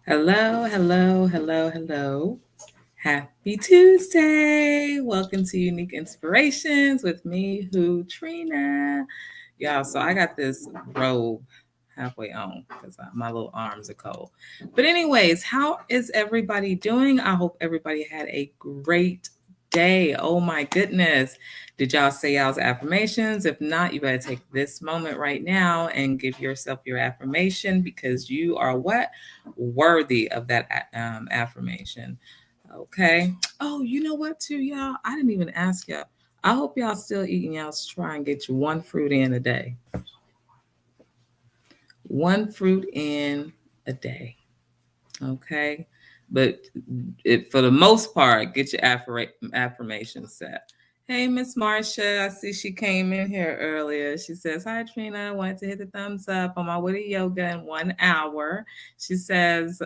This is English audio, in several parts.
Hello, hello, hello, hello. Happy Tuesday. Welcome to Unique Inspirations with me, who Trina. Y'all, so I got this robe halfway on because my little arms are cold. But anyways, how is everybody doing? I hope everybody had a great day. Oh my goodness. Did y'all say y'all's affirmations? If not, you better take this moment right now and give yourself your affirmation because you are what? Worthy of that affirmation. Okay. Oh, you know what, too, y'all? I didn't even ask y'all. I hope y'all still eating. Y'all try and get you one fruit in a day. One fruit in a day. Okay. But for the most part, get your affirmation set. Hey, Miss Marcia. I see she came in here earlier. She says, "Hi, Trina. I wanted to hit the thumbs up on my way to yoga in 1 hour." She says,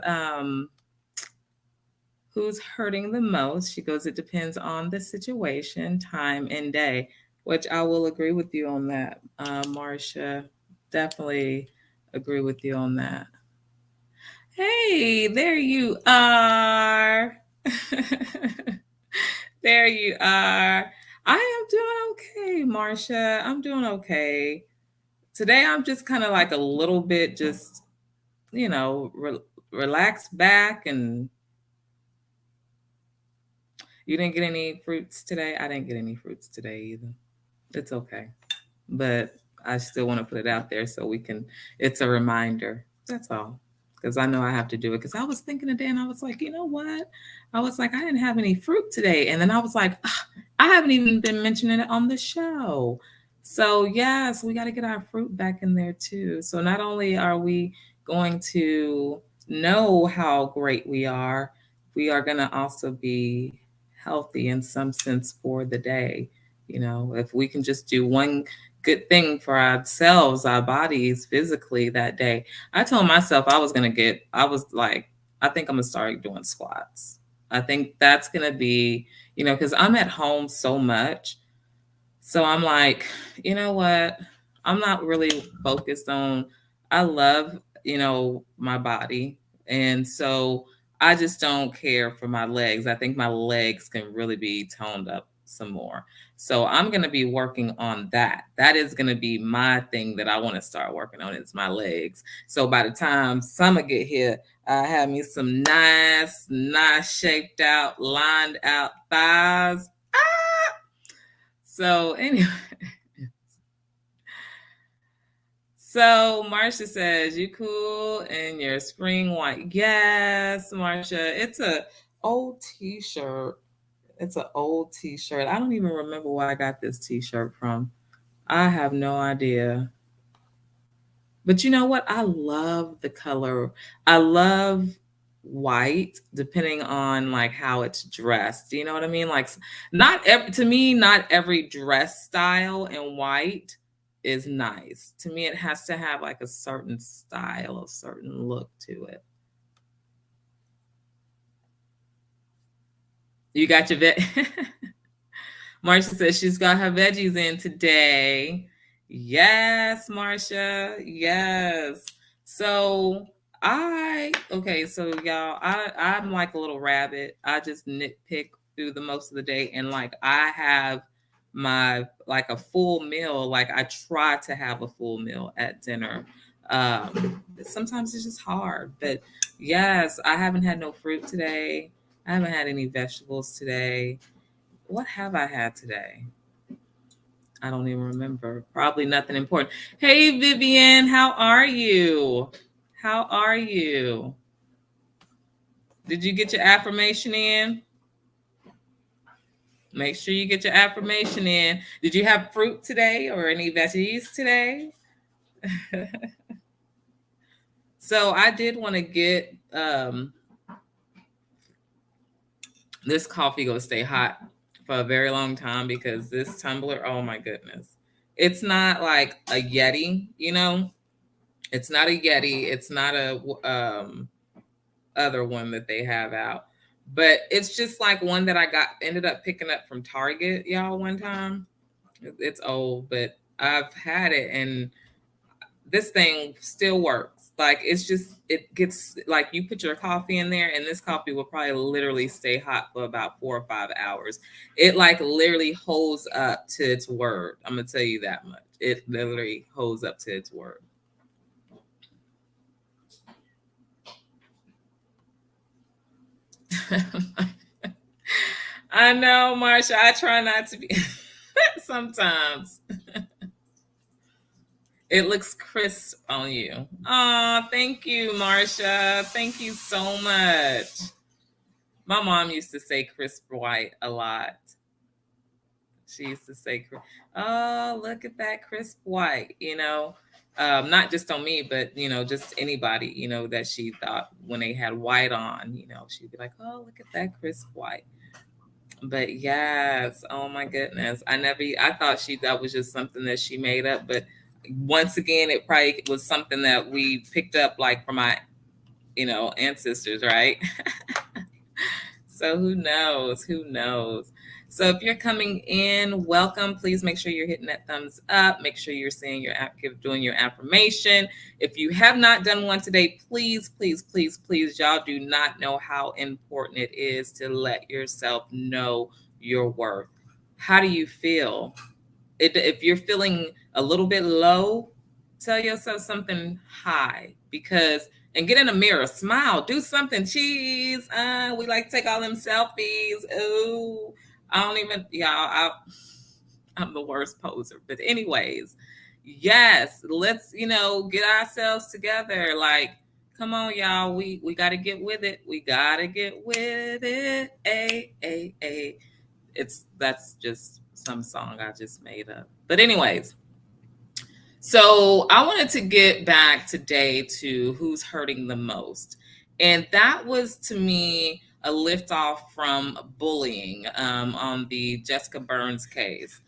who's hurting the most? She goes, "It depends on the situation, time, and day," which I will agree with you on that, Marcia. Definitely agree with you on that. Hey, there you are. There you are. I am doing okay, Marcia. I'm doing okay. Today, I'm just kind of like a little bit just, relaxed back. And you didn't get any fruits today? I didn't get any fruits today either. It's okay. But I still want to put it out there so it's a reminder. That's all. Because I know I have to do it. Because I was thinking today and I was like, you know what? I was like, I didn't have any fruit today. And then I was like, I haven't even been mentioning it on the show. So, yes, we got to get our fruit back in there too. So, not only are we going to know how great we are going to also be healthy in some sense for the day. If we can just do one good thing for ourselves, our bodies physically that day. I told myself I was like, I think I'm going to start doing squats. I think that's going to be, because I'm at home so much. So I'm like, you know what? I'm not really focused on, I love, my body. And so I just don't care for my legs. I think my legs can really be toned up some more. So I'm going to be working on that. That is going to be my thing that I want to start working on. It's my legs. So by the time summer get here, I have me some nice shaped out, lined out thighs. So anyway, so Marcia says you cool in your spring white. Yes, Marcia. It's a old T-shirt. It's an old T-shirt. I don't even remember where I got this T-shirt from. I have no idea. But you know what? I love the color. I love white, depending on like how it's dressed. You know what I mean? Like to me, not every dress style in white is nice. To me, it has to have like a certain style, a certain look to it. You got your vet. Marcia says she's got her veggies in today. Yes, Marcia. Yes. So so y'all, I'm like a little rabbit. I just nitpick through the most of the day, and like I have my like a full meal. Like I try to have a full meal at dinner. Sometimes it's just hard, but yes, I haven't had no fruit today. I haven't had any vegetables today. What have I had today? I don't even remember. Probably nothing important. Hey, Vivian, how are you? How are you? Did you get your affirmation in? Make sure you get your affirmation in. Did you have fruit today or any veggies today? So I did want to get this coffee going to stay hot for a very long time because this tumbler, oh my goodness. It's not like a Yeti. It's not a Yeti. It's not a other one that they have out. But it's just like one that I ended up picking up from Target, y'all, one time. It's old, but I've had it and this thing still works. like it's just it gets like you put your coffee in there, and this coffee will probably literally stay hot for about 4 or 5 hours. It like literally holds up to its word. I'm gonna tell you that much. It literally holds up to its word. I know, Marsha. I try not to be. Sometimes it looks crisp on you. Oh, thank you, Marsha. Thank you so much. My mom used to say crisp white a lot. She used to say, "Oh, look at that crisp white," not just on me, but just anybody, that she thought when they had white on, she'd be like, "Oh, look at that crisp white." But yes, oh my goodness, I thought that was just something that she made up, but once again, it probably was something that we picked up like from my, ancestors, right? So who knows? Who knows? So if you're coming in, welcome. Please make sure you're hitting that thumbs up. Make sure you're saying doing your affirmation. If you have not done one today, please, please, please, please, y'all do not know how important it is to let yourself know your worth. How do you feel? If you're feeling a little bit low, tell yourself something high and get in a mirror, smile, do something. Cheese. We like to take all them selfies. Ooh, I don't even, I'm the worst poser. But anyways, yes, let's, get ourselves together. Like, come on, y'all. We got to get with it. We got to get with it. A. That's just some song I just made up. But anyways, so I wanted to get back today to who's hurting the most. And that was to me a lift off from bullying on the Jessica Burns case,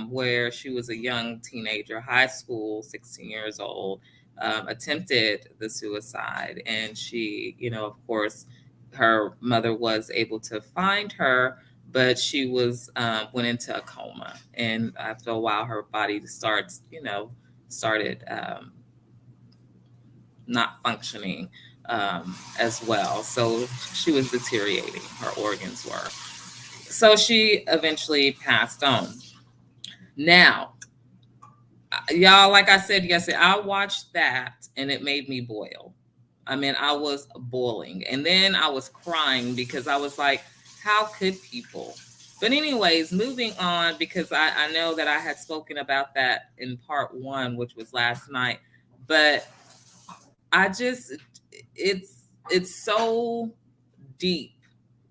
where she was a young teenager, high school, 16 years old, attempted the suicide. And she, of course, her mother was able to find her, but she went into a coma. And after a while, her body started not functioning as well. So she was deteriorating, her organs were. So she eventually passed on. Now, y'all, like I said yesterday, I watched that and it made me boil. I mean, I was boiling. And then I was crying because I was like, how could people? But anyways, moving on, because I know that I had spoken about that in part one, which was last night. But it's so deep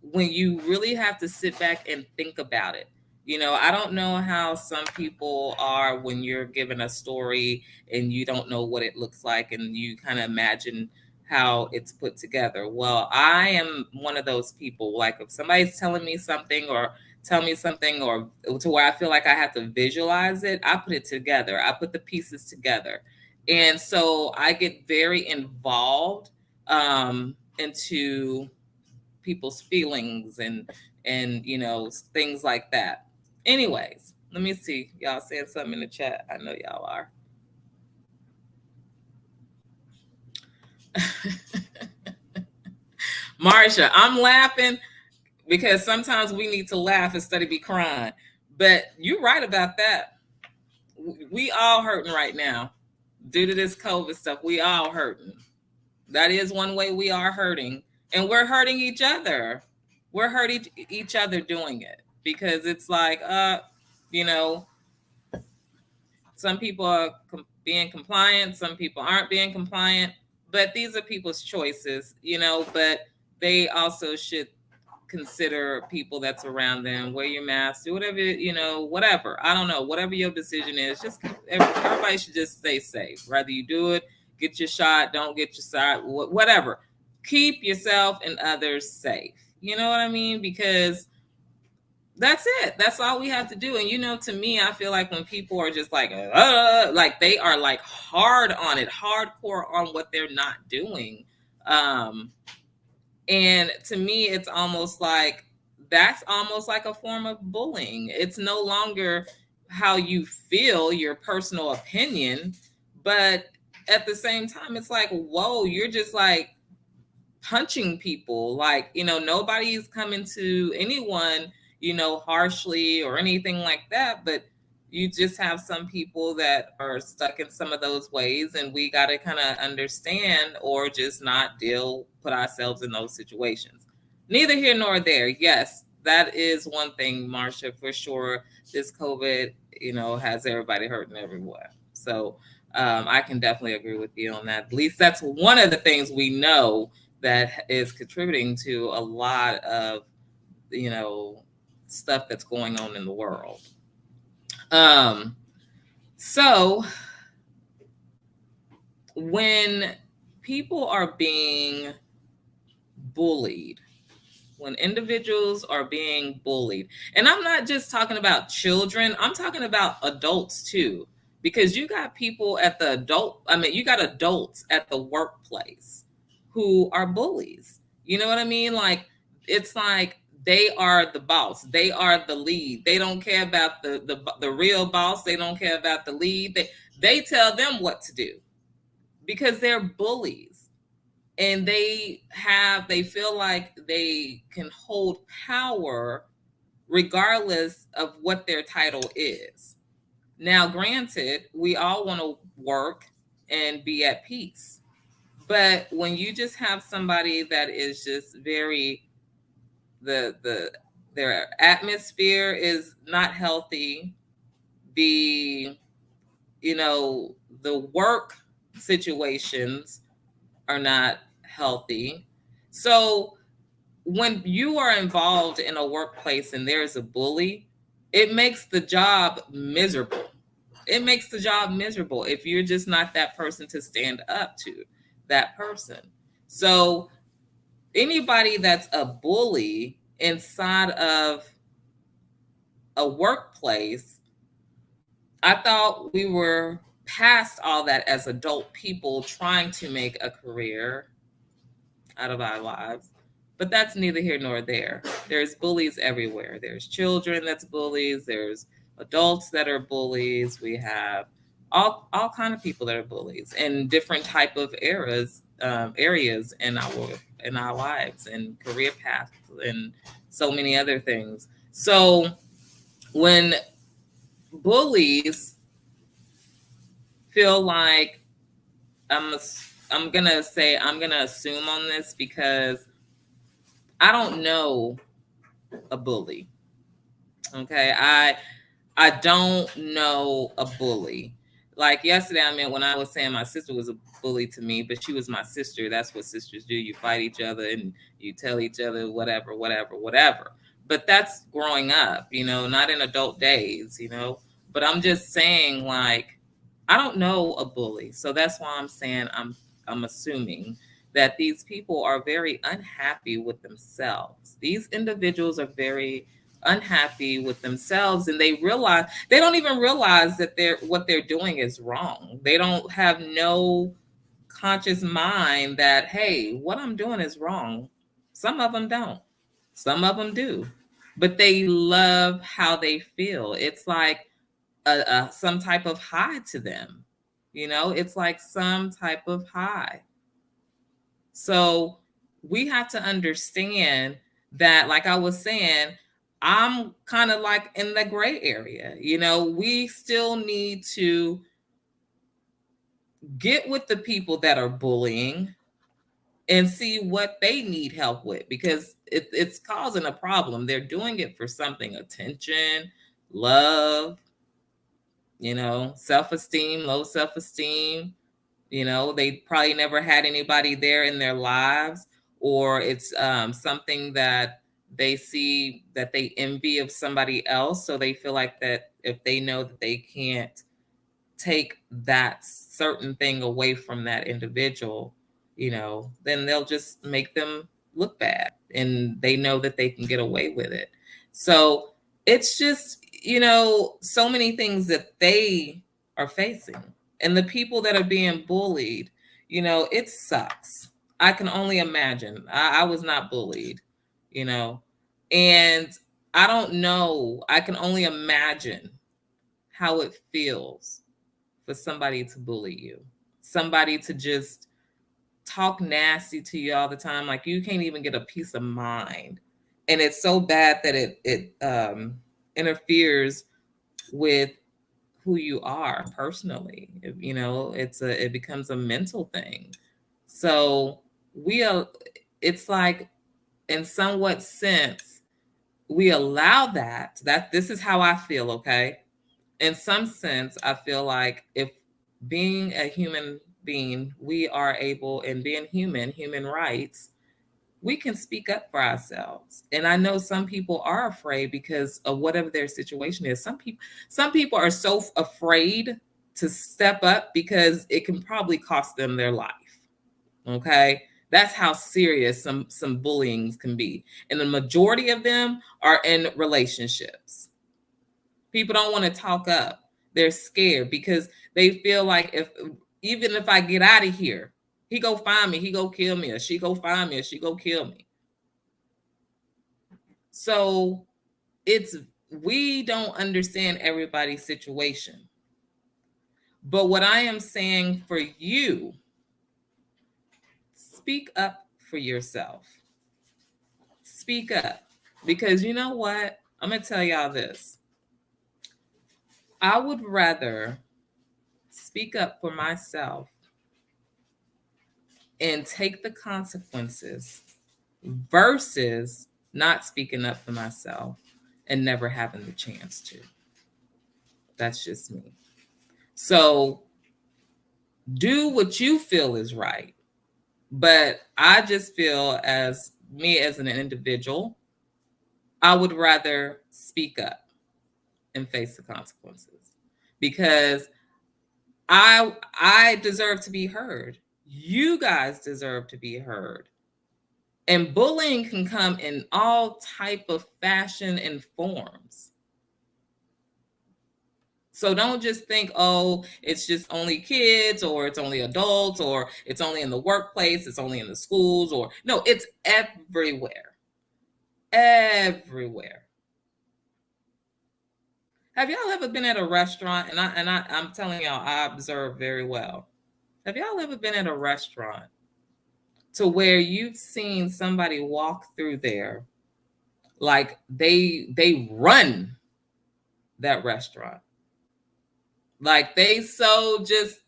when you really have to sit back and think about it. I don't know how some people are when you're given a story and you don't know what it looks like and you kind of imagine how it's put together. Well, I am one of those people. Like if somebody's telling me something or tell me something or to where I feel like I have to visualize it, I put it together. I put the pieces together. And so I get very involved into people's feelings and things like that. Anyways, let me see. Y'all saying something in the chat. I know y'all are. Marsha, I'm laughing because sometimes we need to laugh instead of be crying. But you're right about that. We all hurting right now due to this COVID stuff. We all hurting. That is one way we are hurting. And we're hurting each other. We're hurting each other doing it because it's like, some people are being compliant, some people aren't being compliant, but these are people's choices, but they also should consider people that's around them, wear your mask, do whatever, whatever. I don't know, whatever your decision is, just everybody should just stay safe. Whether you do it, get your shot, don't get your shot, whatever. Keep yourself and others safe. You know what I mean? Because that's it. That's all we have to do. And to me, I feel like when people are just like they are like hard on it, hardcore on what they're not doing. And to me, it's almost like that's almost like a form of bullying. It's no longer how you feel, your personal opinion, but at the same time, it's like, whoa, you're just like punching people. Like, nobody's coming to anyone, harshly or anything like that. But you just have some people that are stuck in some of those ways, and we got to kind of understand or just not put ourselves in those situations. Neither here nor there. Yes, that is one thing, Marsha, for sure. This COVID, has everybody hurting everywhere. So I can definitely agree with you on that. At least that's one of the things we know that is contributing to a lot of, stuff that's going on in the world. So when people are being bullied, when individuals are being bullied, and I'm not just talking about children, I'm talking about adults too, because you got people you got adults at the workplace who are bullies. You know what I mean? Like, it's like they are the boss, they are the lead. They don't care about the real boss. They don't care about the lead. They tell them what to do because they're bullies, and they feel like they can hold power regardless of what their title is. Now, granted, we all want to work and be at peace, but when you just have somebody that is just very their atmosphere is not healthy, the the work situations are not healthy. So when you are involved in a workplace and there's a bully, it makes the job miserable. It makes the job miserable if you're just not that person to stand up to that person. So anybody that's a bully inside of a workplace, I thought we were past all that as adult people trying to make a career out of our lives. But that's neither here nor there. There's bullies everywhere. There's children that's bullies. There's adults that are bullies. We have all kind of people that are bullies in different type of areas in our lives and career paths and so many other things. So when bullies feel like, I'm gonna assume on this because I don't know a bully. Okay, I don't know a bully. Like yesterday, when I was saying my sister was a bully to me, but she was my sister. That's what sisters do. You fight each other and you tell each other whatever. But that's growing up, not in adult days, But I'm just saying, like, I don't know a bully. So that's why I'm saying I'm assuming that these people are very unhappy with themselves. These individuals are very unhappy with themselves, and they don't even realize that what they're doing is wrong. They don't have no conscious mind that, hey, what I'm doing is wrong. Some of them don't. Some of them do. But they love how they feel. It's like some type of high to them. It's like some type of high. So we have to understand that, like I was saying, I'm kind of like in the gray area. We still need to get with the people that are bullying and see what they need help with, because it's causing a problem. They're doing it for something: attention, love, self-esteem, low self-esteem. They probably never had anybody there in their lives, or it's something that they see that they envy of somebody else. So they feel like that if they know that they can't take that certain thing away from that individual, then they'll just make them look bad, and they know that they can get away with it. So it's just, so many things that they are facing. And the people that are being bullied, it sucks. I can only imagine. I was not bullied, and I don't know. I can only imagine how it feels for somebody to bully you. somebody to just talk nasty to you all the time. Like you can't even get a peace of mind. And it's so bad that it interferes with who you are personally. You know, it becomes a mental thing. So it's like in somewhat sense, we allow that this is how I feel, okay? In some sense, I feel like if being a human being, we are able, and being human rights, we can speak up for ourselves. And I know some people are afraid because of whatever their situation is. Some people are so afraid to step up because it can probably cost them their life. Okay? That's how serious some bullying can be. And the majority of them are in relationships. People don't want to talk up. They're scared because they feel like even if I get out of here, he go find me, he go kill me, or she go find me, or she go kill me. So we don't understand everybody's situation. But what I am saying for you, speak up for yourself. Speak up. Because you know what? I'm going to tell y'all this. I would rather speak up for myself and take the consequences versus not speaking up for myself and never having the chance to. That's just me. So do what you feel is right. But I just feel as me as an individual, I would rather speak up and face the consequences because I deserve to be heard. You guys deserve to be heard. And bullying can come in all type of fashion and forms. So don't just think, oh, it's just only kids or it's only adults or it's only in the workplace, it's only in the schools, or no, it's everywhere. Everywhere. Have y'all ever been at a restaurant? I'm telling y'all, I observe very well. Have y'all ever been at a restaurant to where you've seen somebody walk through there like they run that restaurant? Like they so just,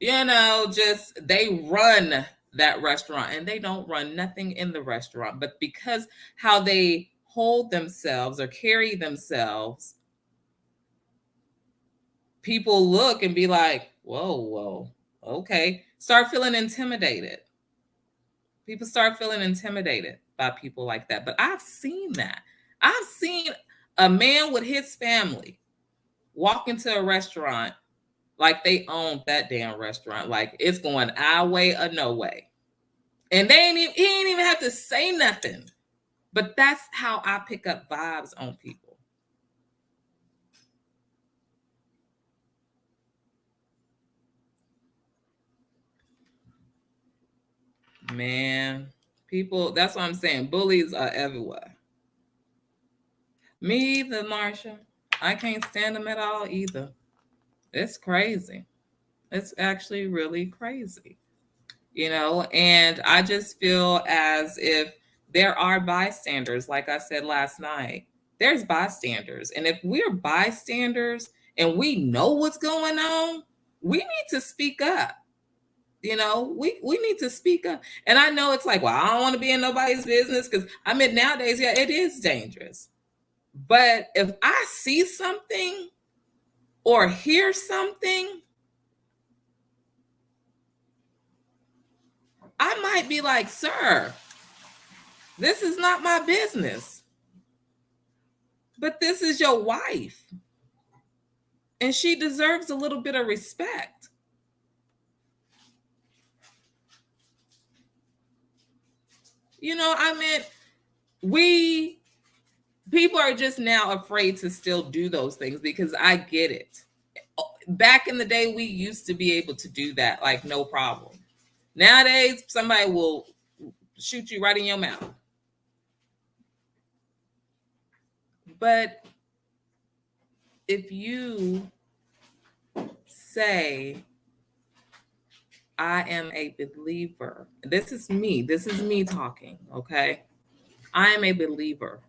just they run that restaurant and they don't run nothing in the restaurant. But because how they hold themselves or carry themselves, people look and be like, whoa, okay. Start feeling intimidated. People start feeling intimidated by people like that. But I've seen that. I've seen a man with his family walk into a restaurant like they own that damn restaurant. Like it's going our way or no way. And he ain't even have to say nothing. But that's how I pick up vibes on people. Man, people, that's what I'm saying. Bullies are everywhere. Me either, Marsha. I can't stand them at all either. It's crazy. It's actually really crazy. And I just feel as if there are bystanders, like I said last night. There's bystanders. And if we're bystanders and we know what's going on, we need to speak up. We need to speak up. And I know it's like, well, I don't want to be in nobody's business because nowadays, yeah, it is dangerous. But if I see something or hear something, I might be like, sir, this is not my business. But this is your wife. And she deserves a little bit of respect. People are just now afraid to still do those things because I get it. Back in the day, we used to be able to do that, like no problem. Nowadays, somebody will shoot you right in your mouth. But if you say, I am a believer. This is me. This is me talking, okay? I am a believer.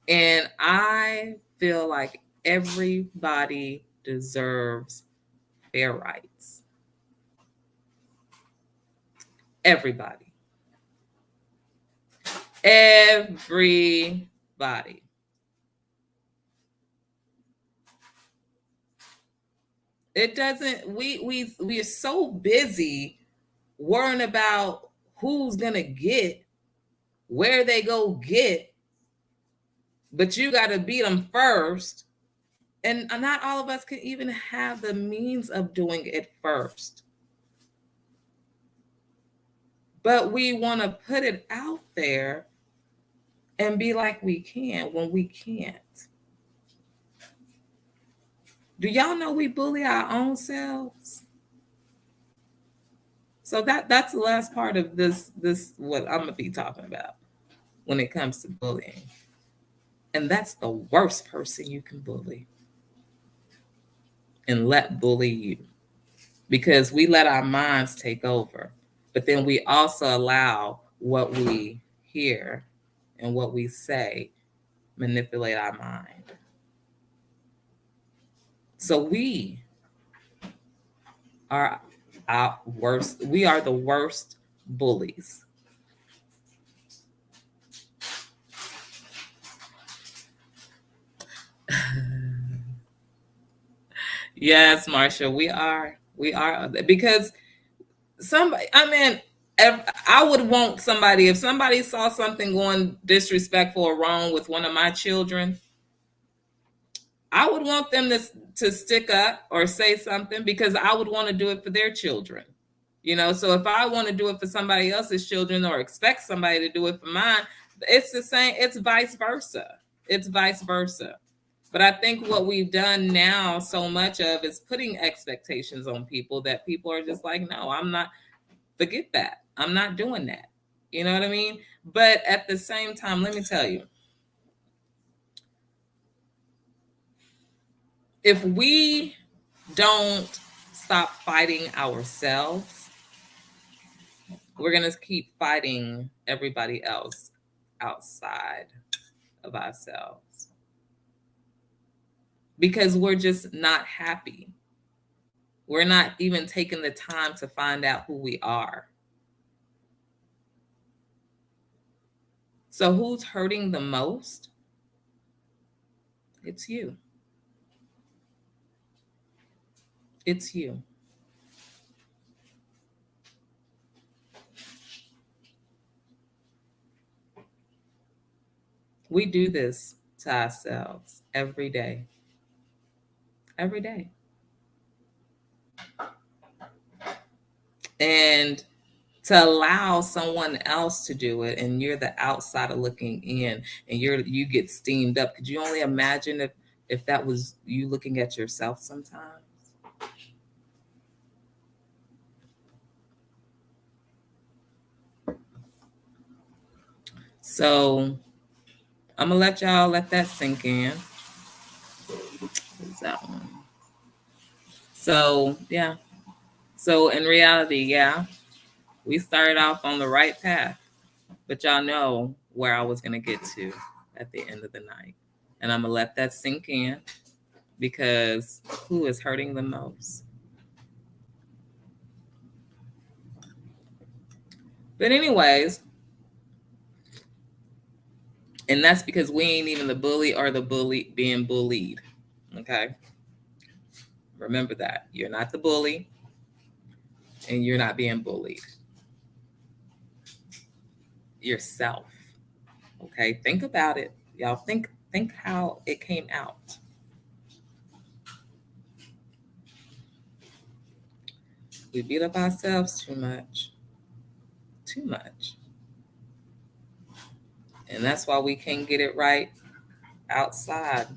And I feel like everybody deserves fair rights. Everybody. Everybody. It doesn't, we are so busy worrying about who's gonna get, where they go get, but you gotta beat them first. And not all of us can even have the means of doing it first. But we want to put it out there and be like we can when we can't. Do y'all know we bully our own selves? So that's the last part of this what I'm gonna be talking about when it comes to bullying. And that's the worst person you can bully and let bully you. Because we let our minds take over. But then we also allow what we hear and what we say manipulate our mind. So we are our worst, we are the worst bullies. Yes, Marsha, we are. We are because somebody, I mean, I would want somebody, if somebody saw something going disrespectful or wrong with one of my children, I would want them to stick up or say something because I would want to do it for their children. You know, so if I want to do it for somebody else's children or expect somebody to do it for mine, it's the same, it's vice versa. It's vice versa. But I think what we've done now so much of is putting expectations on people that people are just like, no, I'm not, forget that. I'm not doing that. You know what I mean? But at the same time, let me tell you, if we don't stop fighting ourselves, we're going to keep fighting everybody else outside of ourselves because we're just not happy. We're not even taking the time to find out who we are. So who's hurting the most? It's you. It's you. We do this to ourselves every day. Every day. And to allow someone else to do it and you're the outsider looking in and you get steamed up. Could you only imagine if that was you looking at yourself sometimes? So I'm gonna let y'all let that sink in. Who's that one? So yeah. So in reality, yeah, we started off on the right path, but y'all know where I was gonna get to at the end of the night. And I'm gonna let that sink in because who is hurting the most? But anyways, and that's because we ain't even the bully or the bully being bullied. Okay. Remember that. You're not the bully and you're not being bullied. Yourself. Okay. Think about it. Y'all think how it came out. We beat up ourselves too much. Too much. And that's why we can't get it right outside.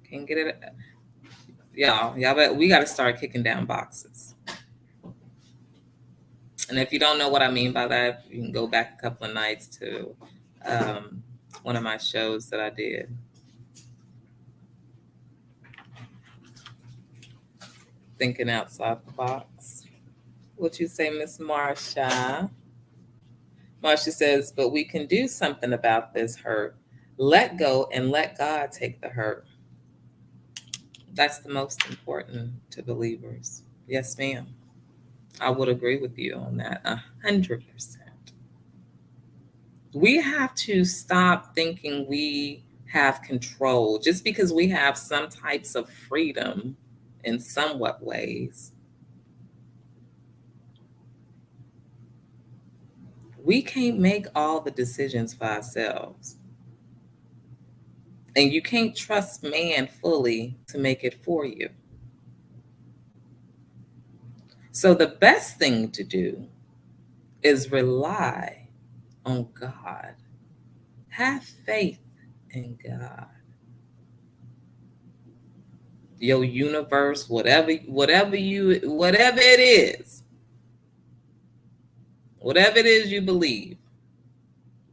Can't get it. Y'all bet we got to start kicking down boxes. And if you don't know what I mean by that, you can go back a couple of nights to one of my shows that I did. Thinking outside the box. What you say, Miss Marsha? Marsha says, but we can do something about this hurt. Let go and let God take the hurt. That's the most important to believers. Yes, ma'am. I would agree with you on that 100%. We have to stop thinking we have control just because we have some types of freedom in somewhat ways. We can't make all the decisions for ourselves. And you can't trust man fully to make it for you. So the best thing to do is rely on God. Have faith in God. Your universe, whatever it is, whatever it is you believe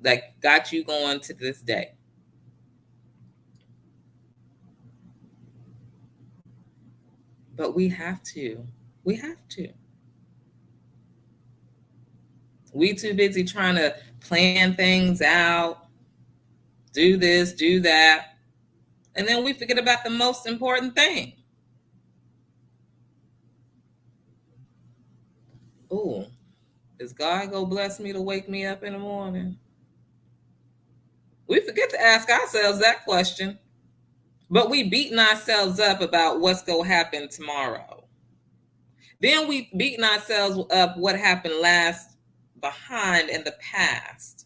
that got you going to this day. But we have to. We too busy trying to plan things out, do this, do that. And then we forget about the most important thing. Oh, is God gonna bless me to wake me up in the morning? We forget to ask ourselves that question. But we beating ourselves up about what's gonna happen tomorrow. Then we beating ourselves up what happened last behind in the past.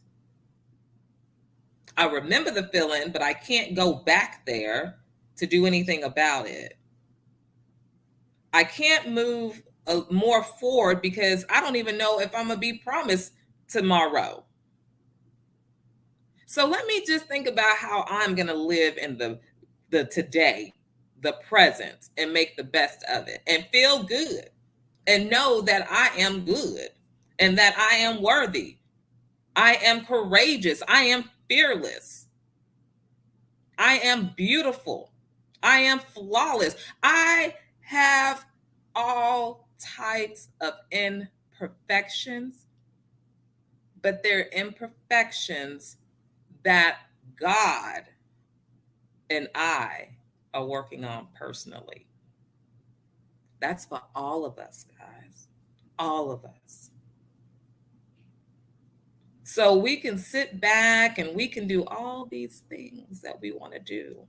I remember the feeling, but I can't go back there to do anything about it. I can't move more forward because I don't even know if I'm going to be promised tomorrow. So let me just think about how I'm going to live in the today, the present, and make the best of it and feel good and know that I am good and that I am worthy. I am courageous. I am fearless. I am beautiful. I am flawless. I have all types of imperfections, but they're imperfections that God and I are working on personally. That's for all of us, guys. All of us. So we can sit back and we can do all these things that we want to do.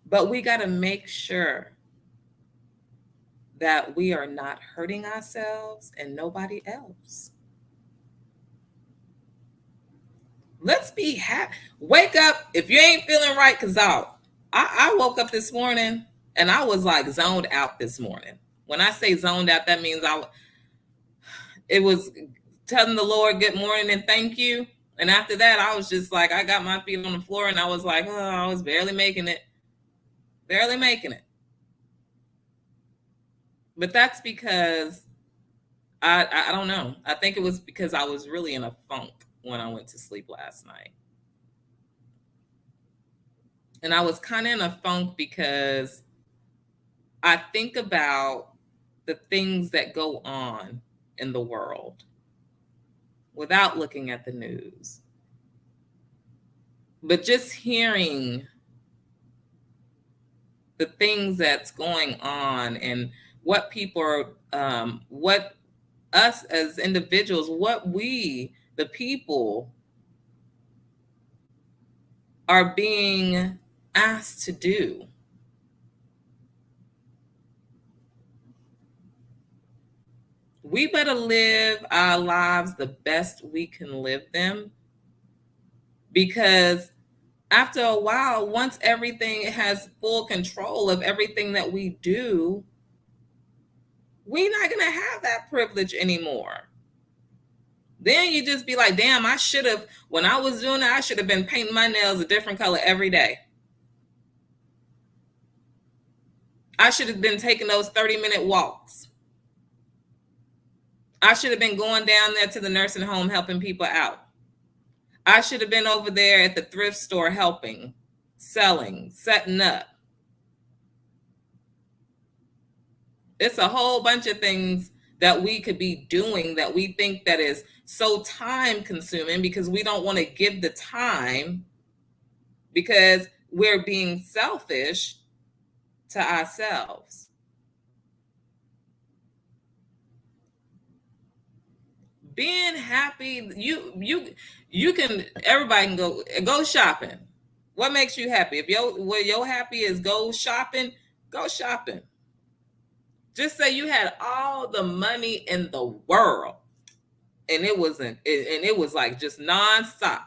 But we got to make sure that we are not hurting ourselves and nobody else. Let's be happy. Wake up if you ain't feeling right, because I woke up this morning and I was like zoned out this morning. When I say zoned out, that means it was telling the Lord good morning and thank you. And after that, I was just like, I got my feet on the floor and I was like, oh, I was barely making it. Barely making it. But that's because I don't know. I think it was because I was really in a funk when I went to sleep last night. And I was kind of in a funk because I think about the things that go on in the world without looking at the news. But just hearing the things that's going on and what people are, what us as individuals, what we, the people, are being asked to do. We better live our lives the best we can live them, because after a while, once everything has full control of everything that we do, we're not going to have that privilege anymore. Then you just be like, damn, I should have, when I was doing that, I should have been painting my nails a different color every day. I should have been taking those 30-minute walks. I should have been going down there to the nursing home helping people out. I should have been over there at the thrift store helping, selling, setting up. It's a whole bunch of things that we could be doing that we think that is so time consuming because we don't want to give the time because we're being selfish to ourselves. Being happy, you can, everybody can go shopping. What makes you happy? If your happy is go shopping, go shopping. Just say you had all the money in the world and it was like just nonstop.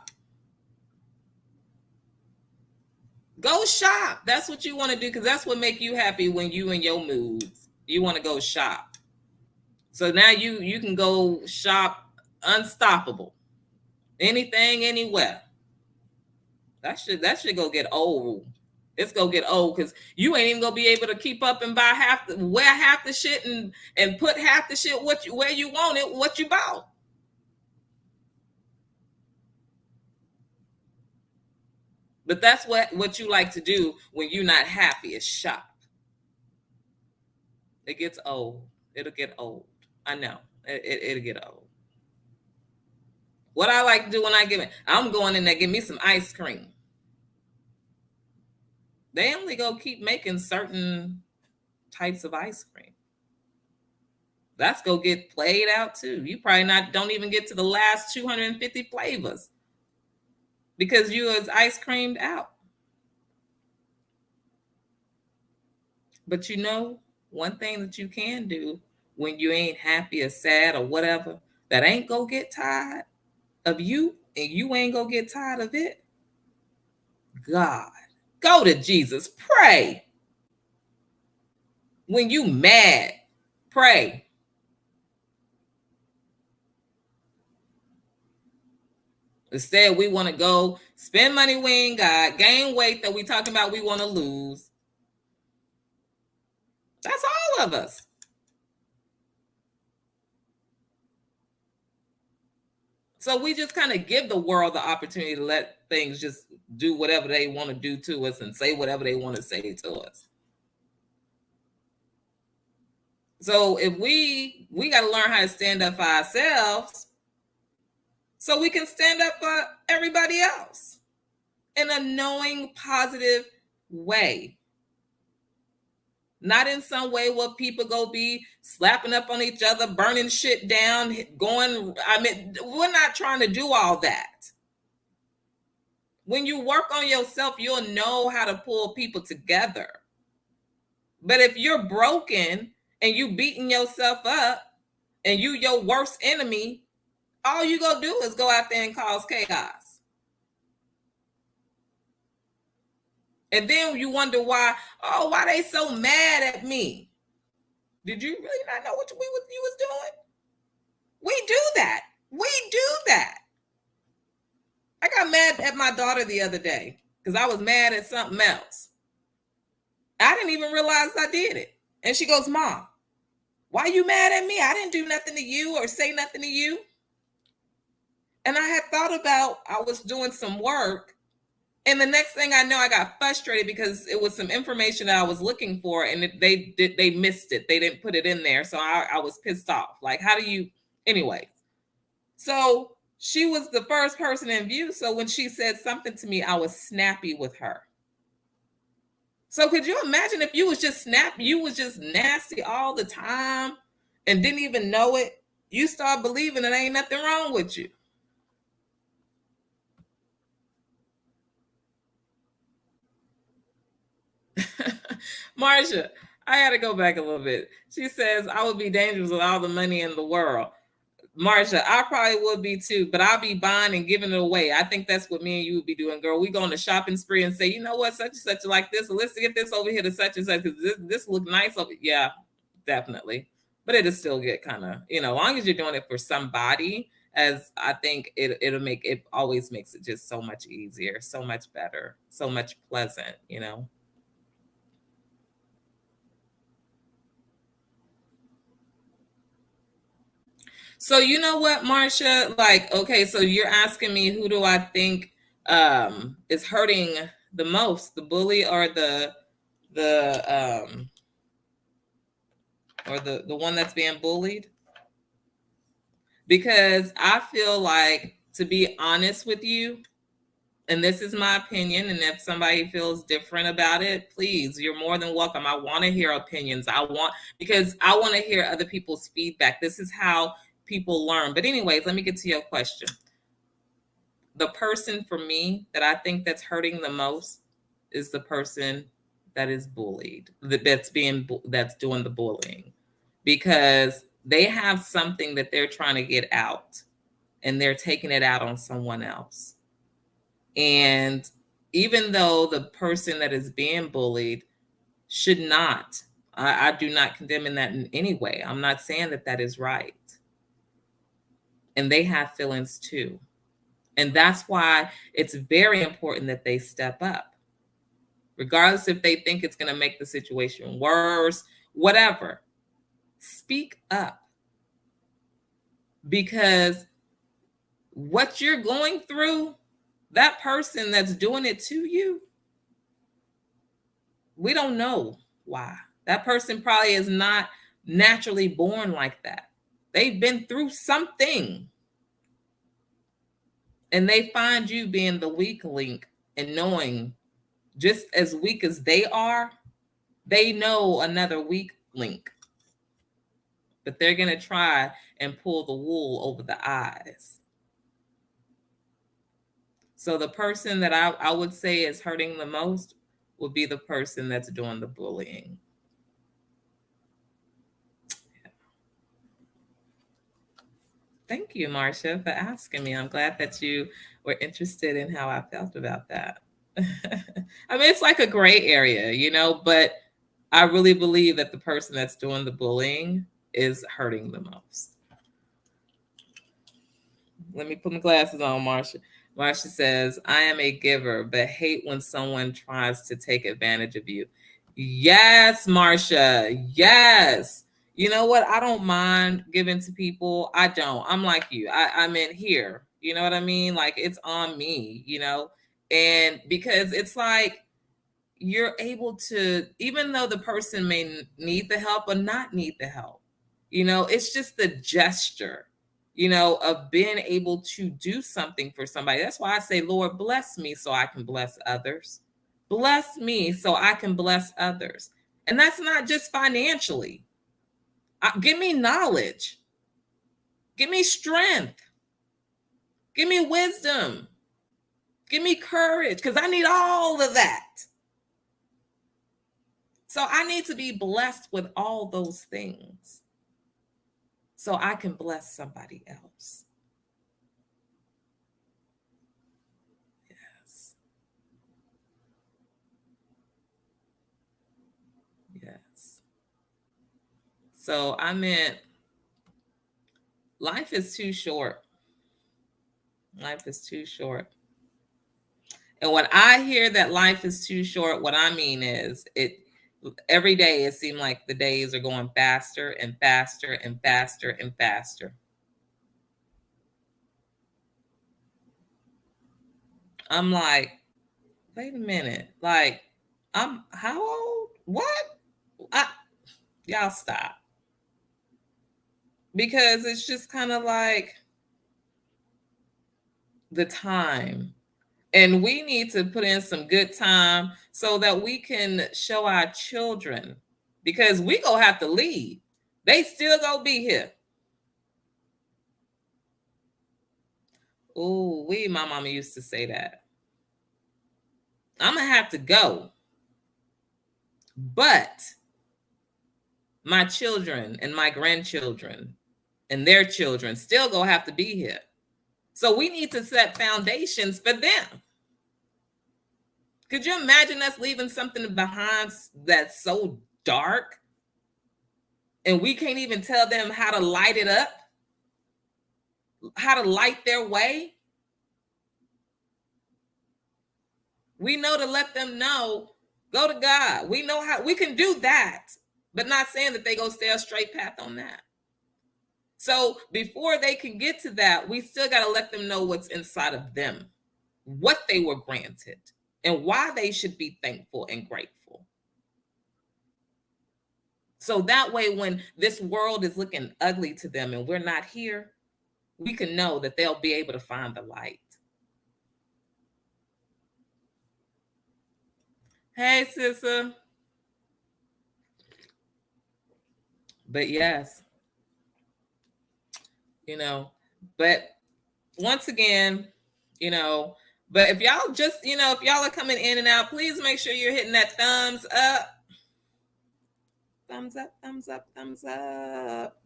Go shop. That's what you want to do because that's what make you happy when you in your moods. You want to go shop. So now you can go shop unstoppable. Anything, anywhere. That should go get old. It's gonna get old because you ain't even gonna be able to keep up and buy wear half the shit and put half the shit where you want it, what you bought. But that's what you like to do when you're not happy is shop. It gets old. It'll get old. I know. It'll get old. What I like to do when I get it, I'm going in there, give me some ice cream. They only go keep making certain types of ice cream. That's go get played out too. You probably not don't even get to the last 250 flavors because you was ice creamed out. But you know, one thing that you can do when you ain't happy or sad or whatever, that ain't go get tired of you and you ain't go get tired of it. God. Go to Jesus. Pray. When you mad, pray. Instead, we want to go spend money we ain't got, gain weight that we talking about we want to lose. That's all of us. So we just kind of give the world the opportunity to let things just do whatever they want to do to us and say whatever they want to say to us. So if we got to learn how to stand up for ourselves so we can stand up for everybody else in a knowing, positive way. Not in some way where people go be slapping up on each other, burning shit down, I mean, we're not trying to do all that. When you work on yourself, you'll know how to pull people together. But if you're broken and you beating yourself up and you your worst enemy, all you gonna do is go out there and cause chaos. And then you wonder why they so mad at me? Did you really not know what you was doing? We do that. We do that. I got mad at my daughter the other day because I was mad at something else. I didn't even realize I did it. And she goes, Mom, why are you mad at me? I didn't do nothing to you or say nothing to you. And I had thought about, I was doing some work. And the next thing I know, I got frustrated because it was some information that I was looking for and they missed it. They didn't put it in there. So I was pissed off. Like, how do you, anyway. So she was the first person in view. So when she said something to me, I was snappy with her. So could you imagine if you was just snappy, you was just nasty all the time and didn't even know it? You start believing that ain't nothing wrong with you. Marsha, I got to go back a little bit. She says, I would be dangerous with all the money in the world. Marsha, I probably would be too, but I'll be buying and giving it away. I think that's what me and you would be doing, girl. We go on a shopping spree and say, you know what, such and such like this. So let's get this over here to such and such because this look nice over. Yeah, definitely. But it'll still get kind of, as long as you're doing it for somebody, as I think it'll make it always makes it just so much easier, so much better, so much pleasant. So you know what, Marsha? Like, okay, so you're asking me who do I think is hurting the most, the bully or the or the one that's being bullied? Because I feel like, to be honest with you, and this is my opinion, and if somebody feels different about it, please, you're more than welcome. I want to hear opinions. Because I want to hear other people's feedback. This is how people learn. But anyways, let me get to your question. The person for me that I think that's hurting the most is the person that is bullied, that's doing the bullying, because they have something that they're trying to get out, and they're taking it out on someone else. And even though the person that is being bullied should not, I do not condemn that in any way. I'm not saying that that is right. And they have feelings too. And that's why it's very important that they step up, regardless if they think it's going to make the situation worse, whatever. Speak up, because what you're going through, that person that's doing it to you, we don't know why. That person probably is not naturally born like that. They've been through something. And they find you being the weak link, and knowing just as weak as they are, they know another weak link. But they're going to try and pull the wool over the eyes. So the person that I would say is hurting the most would be the person that's doing the bullying. Thank you, Marcia, for asking me. I'm glad that you were interested in how I felt about that. I mean, it's like a gray area, but I really believe that the person that's doing the bullying is hurting the most. Let me put my glasses on, Marcia. Marcia says, I am a giver, but hate when someone tries to take advantage of you. Yes, Marcia. Yes. You know what? I don't mind giving to people. I don't. I'm like you. I'm in here. You know what I mean? Like, it's on me, and because it's like, you're able to, even though the person may need the help or not need the help, it's just the gesture, of being able to do something for somebody. That's why I say, Lord, bless me so I can bless others. Bless me so I can bless others. And that's not just financially. Give me knowledge. Give me strength. Give me wisdom. Give me courage, because I need all of that. So I need to be blessed with all those things so I can bless somebody else. Yes. Yes. So I meant, life is too short. Life is too short. And when I hear that life is too short, what I mean is, every day it seems like the days are going faster and faster and faster and faster. I'm like, wait a minute. Like, I'm how old? What? Y'all stop. Because it's just kind of like the time. And we need to put in some good time so that we can show our children, because we gonna have to leave. They still gonna be here. Oh, my mama used to say that. I'm gonna have to go. But my children and my grandchildren and their children still gonna have to be here. So we need to set foundations for them. Could you imagine us leaving something behind that's so dark, and we can't even tell them how to light it up, how to light their way? We know to let them know, go to God. We know how we can do that, but not saying that they go stay a straight path on that. So before they can get to that, we still got to let them know what's inside of them, what they were granted, and why they should be thankful and grateful. So that way, when this world is looking ugly to them and we're not here, we can know that they'll be able to find the light. Hey, sister. But yes, you know, but once again, you know, but if y'all just, if y'all are coming in and out, please make sure you're hitting that thumbs up. Thumbs up, thumbs up, thumbs up.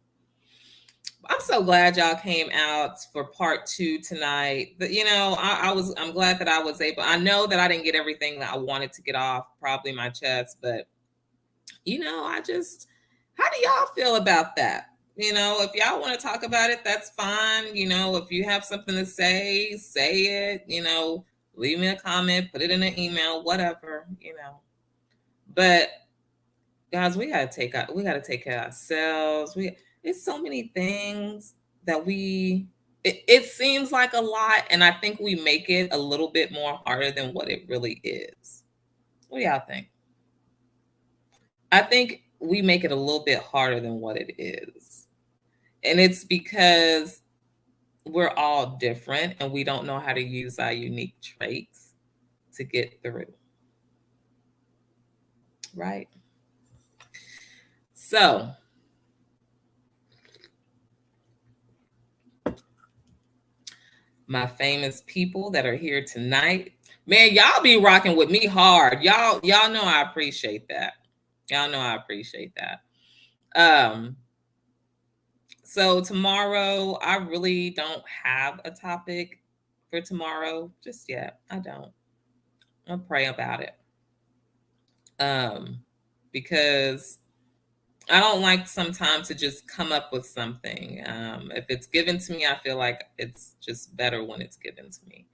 I'm so glad y'all came out for part 2 tonight. But I'm glad that I was able. I know that I didn't get everything that I wanted to get off, probably my chest, but how do y'all feel about that? If y'all want to talk about it, that's fine. If you have something to say it. Leave me a comment, put it in an email, whatever. But guys, we gotta take care of ourselves. It's so many things that it seems like a lot, and I think we make it a little bit more harder than what it really is. What do y'all think? I think we make it a little bit harder than what it is. And it's because we're all different and we don't know how to use our unique traits to get through. Right? So, my famous people that are here tonight, man, y'all be rocking with me hard. Y'all know I appreciate that. Y'all know I appreciate that. So tomorrow, I really don't have a topic for tomorrow just yet. I don't. I'll pray about it. Because I don't like sometimes to just come up with something. If it's given to me, I feel like it's just better when it's given to me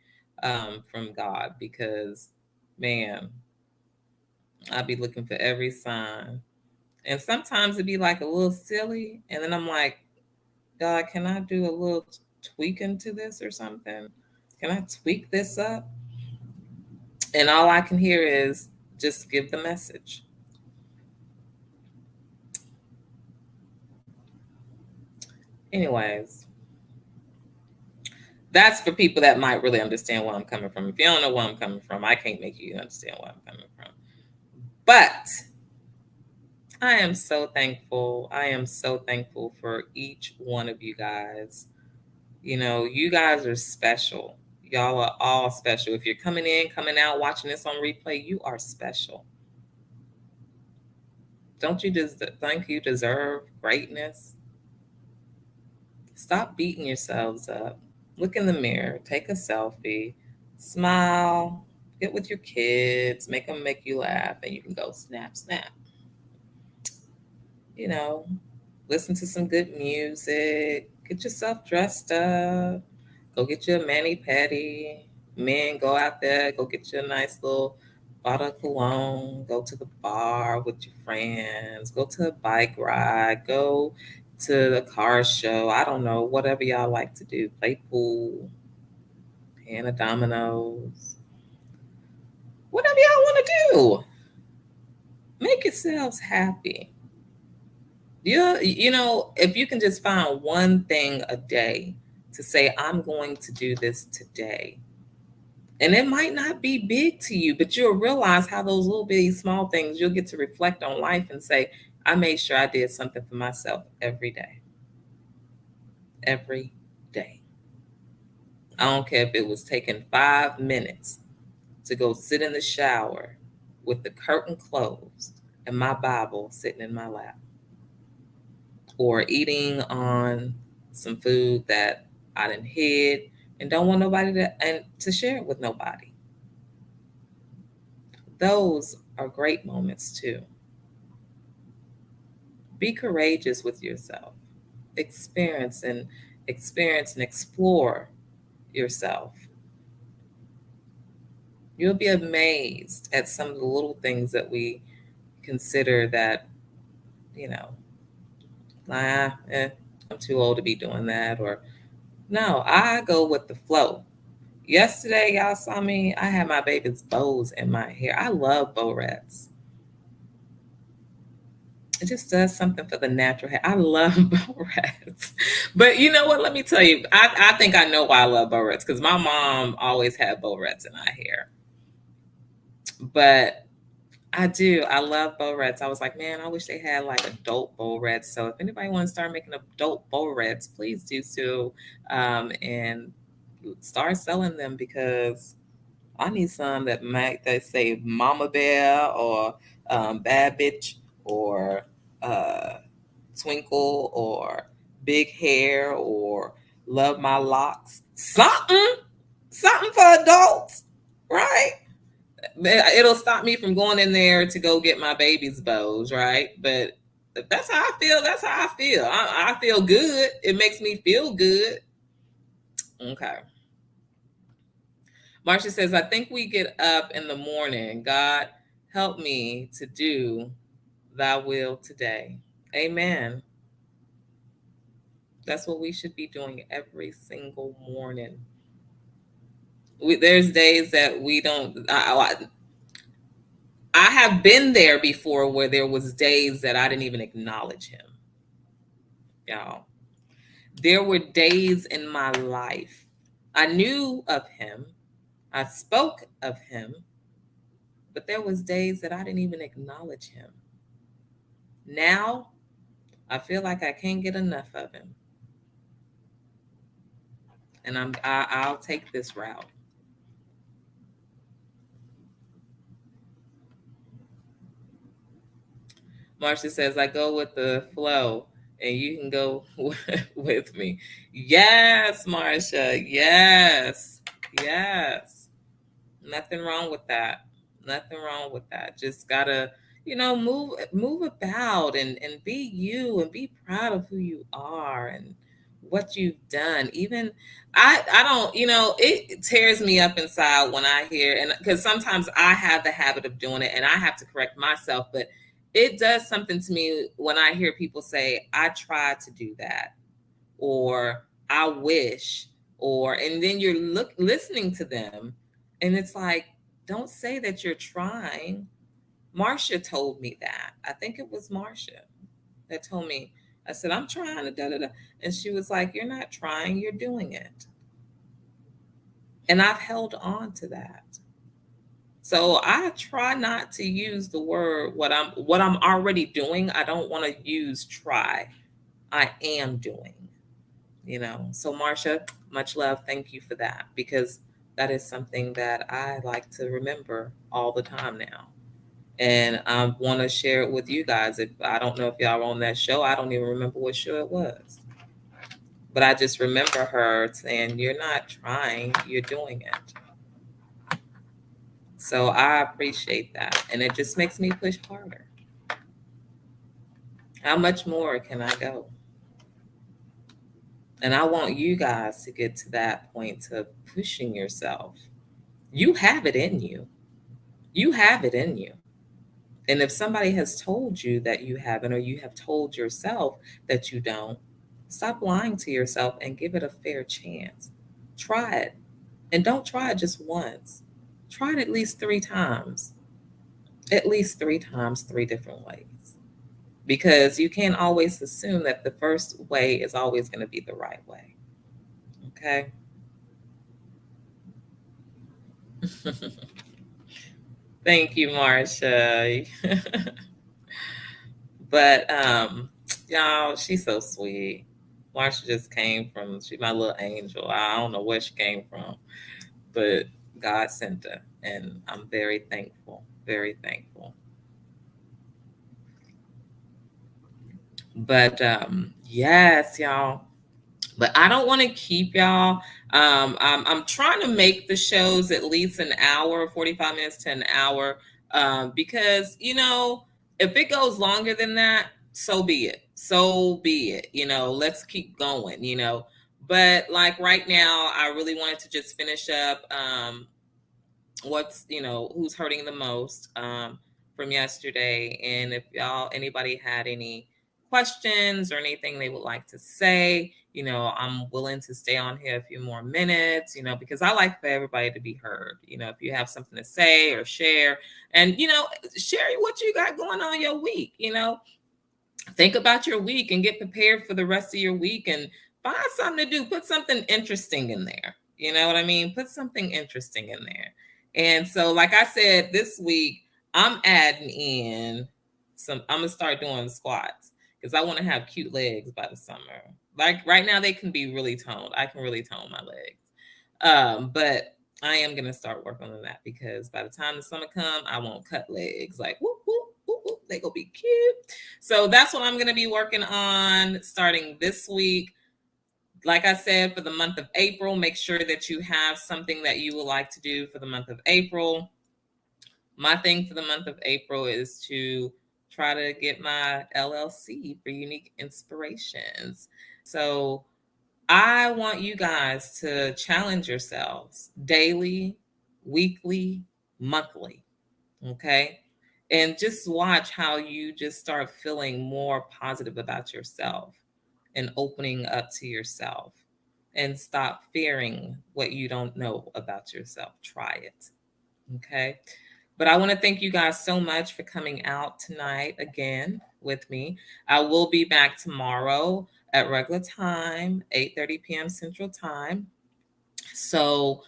from God, because, man, I'll be looking for every sign. And sometimes it'd be like a little silly. And then I'm like, God, can I do a little tweaking to this or something? Can I tweak this up? And all I can hear is just give the message. Anyways, that's for people that might really understand where I'm coming from. If you don't know where I'm coming from, I can't make you understand where I'm coming from. But I am so thankful. I am so thankful for each one of you guys. You guys are special. Y'all are all special. If you're coming in, coming out, watching this on replay, you are special. Don't you just think you deserve greatness? Stop beating yourselves up. Look in the mirror, take a selfie, smile, get with your kids, make them make you laugh, and you can go snap, snap. Listen to some good music, get yourself dressed up, go get you a mani-pedi. Men, go out there, go get you a nice little bottle of cologne, go to the bar with your friends, go to a bike ride, go to the car show. I don't know, whatever y'all like to do. Play pool, hand of dominoes, whatever y'all want to do. Make yourselves happy. If you can just find one thing a day to say, I'm going to do this today. And it might not be big to you, but you'll realize how those little bitty small things, you'll get to reflect on life and say, I made sure I did something for myself every day. Every day. I don't care if it was taking 5 minutes to go sit in the shower with the curtain closed and my Bible sitting in my lap, or eating on some food that I done hid and don't want nobody to share it with nobody. Those are great moments too. Be courageous with yourself. Experience and explore yourself. You'll be amazed at some of the little things that we consider that, I'm too old to be doing that, or no, I go with the flow. Yesterday, y'all saw me. I had my baby's bows in my hair. I love bow rats. It just does something for the natural hair. I love bow rats. But you know what? Let me tell you, I think I know why I love bow rats because my mom always had bow rats in our hair. But I do. I love bow rats. I was like, man, I wish they had like adult bow rats. So if anybody wants to start making adult bow rats, please do so, and start selling them because I need some that might they say Mama Bear or Bad Bitch or uh, Twinkle or Big Hair or Love My Locks. Something for adults, right? It'll stop me from going in there to go get my baby's bows, right? But if that's how I feel, that's how I feel. I feel good. It makes me feel good. Okay. Marcia says, I think we get up in the morning. God, help me to do thy will today. Amen. That's what we should be doing every single morning. There's days that we don't. I have been there before where there was days that I didn't even acknowledge him, y'all. There were days in my life I knew of him, I spoke of him, but there was days that I didn't even acknowledge him. Now I feel like I can't get enough of him, and I'll take this route. Marcia says, I go with the flow and you can go with me. Yes, Marcia. Yes. Yes. Nothing wrong with that. Nothing wrong with that. Just gotta, move about and be you and be proud of who you are and what you've done. Even I don't, it tears me up inside when I hear, and because sometimes I have the habit of doing it and I have to correct myself, but it does something to me when I hear people say, I tried to do that, or I wish, or, and then you're listening to them, and it's like, don't say that you're trying. Marcia told me that. I think it was Marcia that told me. I said, I'm trying to da da da. And she was like, you're not trying, you're doing it. And I've held on to that. So I try not to use the word what I'm already doing. I don't want to use try. I am doing. So Marcia, much love. Thank you for that because that is something that I like to remember all the time now. And I want to share it with you guys. If I don't know if y'all were on that show, I don't even remember what show it was. But I just remember her saying, you're not trying, you're doing it. So I appreciate that. And it just makes me push harder. How much more can I go? And I want you guys to get to that point of pushing yourself. You have it in you. You have it in you. And if somebody has told you that you haven't, or you have told yourself that you don't, stop lying to yourself and give it a fair chance. Try it. And don't try it just once. Try it at least 3 times. At least 3 times, 3 different ways. Because you can't always assume that the first way is always going to be the right way. Okay? Thank you, Marcia. But y'all, she's so sweet. Marsha just came from, she's my little angel. I don't know where she came from, but God sent her. And I'm very thankful, very thankful. But yes, y'all. But I don't want to keep y'all. I'm trying to make the shows at least an hour, 45 minutes to an hour, because, if it goes longer than that, so be it. So be it. Let's keep going. But like right now, I really wanted to just finish up who's hurting the most from yesterday. And if anybody had any questions or anything they would like to say, I'm willing to stay on here a few more minutes, because I like for everybody to be heard. If you have something to say or share, and share what you got going on your week. think about your week and get prepared for the rest of your week and find something to do. Put something interesting in there. You know what I mean? Put something interesting in there. And so, like I said, this week I'm adding in I'm gonna start doing squats because I want to have cute legs by the summer. Like right now, they can be really toned. I can really tone my legs. But I am gonna start working on that because by the time the summer come, I won't cut legs like whoop whoop whoop whoop. They gonna be cute. So that's what I'm gonna be working on starting this week. Like I said, for the month of April, make sure that you have something that you would like to do for the month of April. My thing for the month of April is to try to get my LLC for Unique Inspirations. So I want you guys to challenge yourselves daily, weekly, monthly. Okay. And just watch how you just start feeling more positive about yourself and opening up to yourself and stop fearing what you don't know about yourself. Try it. Okay. But I want to thank you guys so much for coming out tonight again with me. I will be back tomorrow at regular time, 8:30 p.m. Central Time. So,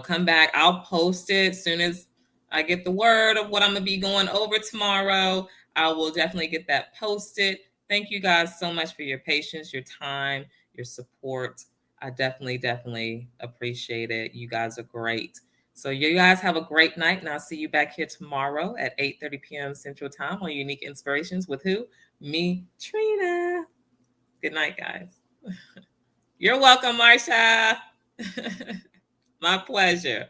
come back. I'll post it as soon as I get the word of what I'm going to be going over tomorrow. I will definitely get that posted. Thank you guys so much for your patience, your time, your support. I definitely, definitely appreciate it. You guys are great. So you guys have a great night, and I'll see you back here tomorrow at 8:30 p.m. Central Time on Unique Inspirations with who? Me, Trina. Good night, guys. You're welcome, Marsha. My pleasure.